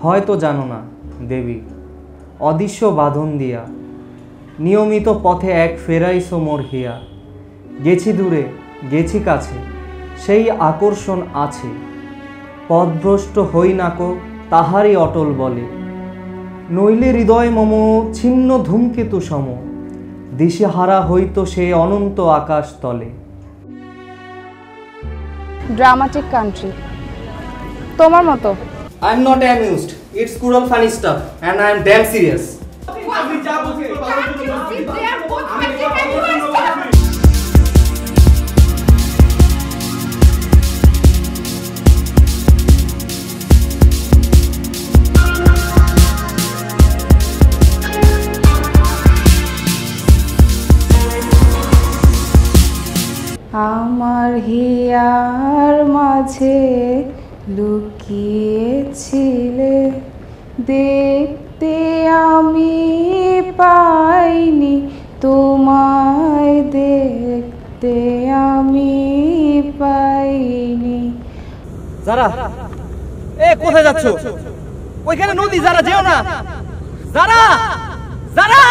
হয়তো জানো না দেবী, অদৃশ্য বাঁধন দিয়া নিয়মিত পথে এক ফেরাইছো মোর হিয়া। গেছি দূরে গেছি কাছে, সেই আকর্ষণ আছে, পথভ্রষ্ট হই নাকো তাহারই অটল বলে। নইলে হৃদয় মম ছিন্ন ধূমকেতু সম, দিশেহারা হইতো সে অনন্ত আকাশ তলে। ড্রামাটিক কান্ট্রি তোমার মতো। I am not amused. It's cruel funny stuff and I am damn serious. আমার হিয়ার মাঝে লুকিয়েছিলে, দেখতে আমি পাইনি তোমায়, দেখতে আমি পাইনি। যারা, এ কোথায় যাচ্ছ? ওইখানে নদী, যারা যেও না। যারা, যারা